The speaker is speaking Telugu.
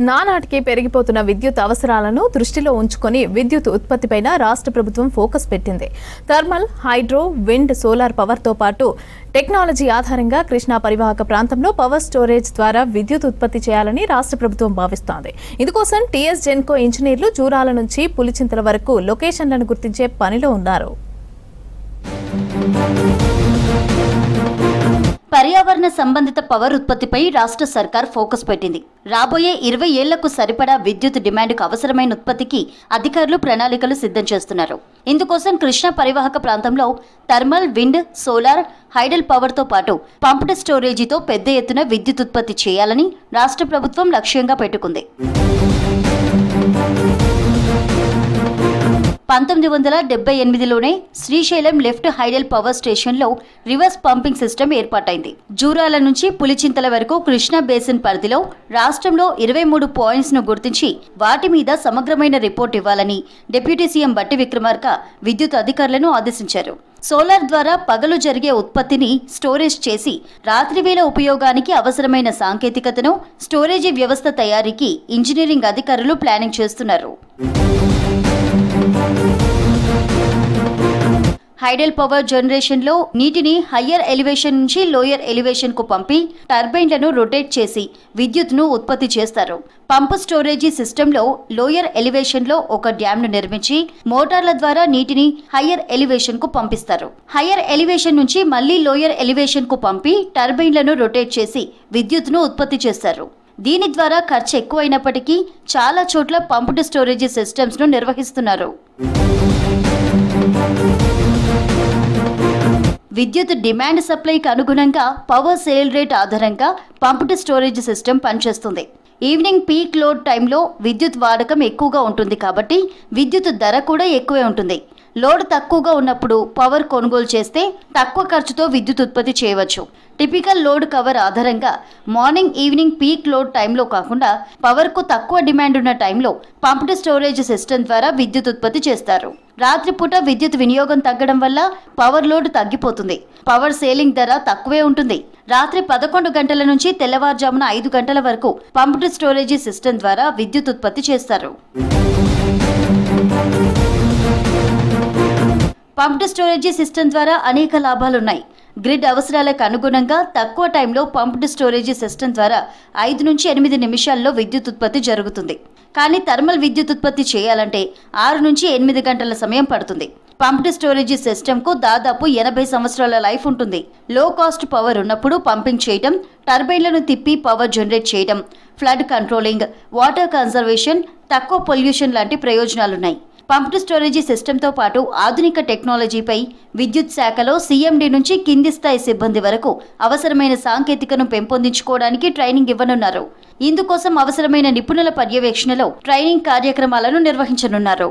నానాటికి పెరిగిపోతున్న విద్యుత్ అవసరాలను దృష్టిలో ఉంచుకొని విద్యుత్ ఉత్పత్తిపైన రాష్ట్ర ప్రభుత్వం ఫోకస్ పెట్టింది. థర్మల్, హైడ్రో, విండ్, సోలార్ పవర్తో పాటు టెక్నాలజీ ఆధారంగా కృష్ణా పరివాహక ప్రాంతంలో పవర్ స్టోరేజ్ ద్వారా విద్యుత్ ఉత్పత్తి చేయాలని రాష్ట్ర ప్రభుత్వం భావిస్తోంది. ఇందుకోసం టీఎస్ జెన్కో ఇంజనీర్లు జూరాల నుంచి పులిచింతల వరకు లొకేషన్లను గుర్తించే పనిలో ఉన్నారు. పర్యావరణ సంబంధిత పవర్ ఉత్పత్తిపై రాష్ట్ర సర్కార్ ఫోకస్ పెట్టింది. రాబోయే 20 ఏళ్లకు సరిపడా విద్యుత్ డిమాండ్కు అవసరమైన ఉత్పత్తికి అధికారులు ప్రణాళికలు సిద్ధం చేస్తున్నారు. ఇందుకోసం కృష్ణా పరివాహక ప్రాంతంలో థర్మల్, విండ్, సోలార్, హైడల్ పవర్తో పాటు పంప్డ్ స్టోరేజీతో పెద్ద ఎత్తున విద్యుత్ ఉత్పత్తి చేయాలని రాష్ట్ర ప్రభుత్వం లక్ష్యంగా పెట్టుకుంది. 1978లోనే శ్రీశైలం లెఫ్ట్ హైడల్ పవర్ స్టేషన్లో రివర్స్ పంపింగ్ సిస్టమ్ ఏర్పాటైంది. జూరాల నుంచి పులిచింతల వరకు కృష్ణా బేసిన్ పరిధిలో రాష్ట్రంలో 23 పాయింట్స్ను గుర్తించి వాటి మీద సమగ్రమైన రిపోర్ట్ ఇవ్వాలని డిప్యూటీ సీఎం బట్టి విక్రమార్క విద్యుత్ అధికారులను ఆదేశించారు. సోలార్ ద్వారా పగలు జరిగే ఉత్పత్తిని స్టోరేజ్ చేసి రాత్రివేళ ఉపయోగానికి అవసరమైన సాంకేతికతను, స్టోరేజీ వ్యవస్థ తయారీకి ఇంజనీరింగ్ అధికారులు ప్లానింగ్ చేస్తున్నారు. హైడల్ పవర్ జనరేషన్లో నీటిని హయ్యర్ ఎలివేషన్ నుంచి లోయర్ ఎలివేషన్ కు పంపి టర్బైన్లను రొటేట్ చేసి విద్యుత్ను ఉత్పత్తి చేస్తారు. పంపు స్టోరేజీ సిస్టంలో లోయర్ ఎలివేషన్లో ఒక డ్యామ్ను నిర్మించి మోటార్ల ద్వారా నీటిని హయ్యర్ ఎలివేషన్ కు పంపిస్తారు. హయ్యర్ ఎలివేషన్ నుంచి మళ్లీ లోయర్ ఎలివేషన్ కు పంపి టర్బైన్లను రొటేట్ చేసి విద్యుత్ను ఉత్పత్తి చేస్తారు. దీని ద్వారా ఖర్చు ఎక్కువైనప్పటికీ చాలా చోట్ల పంప్డ్ స్టోరేజీ సిస్టమ్స్ ను నిర్వహిస్తున్నారు. విద్యుత్ డిమాండ్ సప్లైకి అనుగుణంగా పవర్ సేల్ రేట్ ఆధారంగా పంప్డ్ స్టోరేజ్ సిస్టమ్ పనిచేస్తుంది. ఈవినింగ్ పీక్ లోడ్ టైంలో విద్యుత్ వాడకం ఎక్కువగా ఉంటుంది కాబట్టి విద్యుత్ ధర కూడా ఎక్కువే ఉంటుంది. లోడ్ తక్కువగా ఉన్నప్పుడు పవర్ కొనుగోలు చేస్తే తక్కువ ఖర్చుతో విద్యుత్ ఉత్పత్తి చేయవచ్చు. టిపికల్ లోడ్ కవర్ ఆధారంగా మార్నింగ్, ఈవినింగ్ పీక్ లోడ్ టైంలో కాకుండా పవర్కు తక్కువ డిమాండ్ ఉన్న టైంలో పంప్డ్ స్టోరేజ్ సిస్టమ్ ద్వారా విద్యుత్ ఉత్పత్తి చేస్తారు. రాత్రిపూట విద్యుత్ వినియోగం తగ్గడం వల్ల పవర్ లోడ్ తగ్గిపోతుంది. పవర్ సేలింగ్ ధర తక్కువే ఉంటుంది. రాత్రి 11 గంటల నుంచి తెల్లవారుజామున 5 గంటల వరకు పంప్డ్ స్టోరేజీ సిస్టమ్ ద్వారా విద్యుత్ ఉత్పత్తి చేస్తారు. పంప్డ్ స్టోరేజీ సిస్టమ్ ద్వారా అనేక లాభాలున్నాయి. గ్రిడ్ అవసరాలకు అనుగుణంగా తక్కువ టైంలో పంప్డ్ స్టోరేజీ సిస్టమ్ ద్వారా 5 నుంచి 8 నిమిషాల్లో విద్యుత్ ఉత్పత్తి జరుగుతుంది. కానీ థర్మల్ విద్యుత్ ఉత్పత్తి చేయాలంటే 6 నుంచి 8 గంటల సమయం పడుతుంది. పంప్డ్ స్టోరేజీ సిస్టమ్కు దాదాపు 80 సంవత్సరాల లైఫ్ ఉంటుంది. లో కాస్ట్ పవర్ ఉన్నప్పుడు పంపింగ్ చేయడం, టర్బైన్లను తిప్పి పవర్ జనరేట్ చేయడం, ఫ్లడ్ కంట్రోలింగ్, వాటర్ కన్జర్వేషన్, తక్కువ పొల్యూషన్ లాంటి ప్రయోజనాలున్నాయి. పంప్డ్ స్టోరేజీ సిస్టమ్తో పాటు ఆధునిక టెక్నాలజీపై విద్యుత్ శాఖలో సీఎండీ నుంచి కింది స్థాయి సిబ్బంది వరకు అవసరమైన సాంకేతికను పెంపొందించుకోవడానికి ట్రైనింగ్ ఇవ్వనున్నారు. ఇందుకోసం అవసరమైన నిపుణుల పర్యవేక్షణలో ట్రైనింగ్ కార్యక్రమాలను నిర్వహించనున్నారు.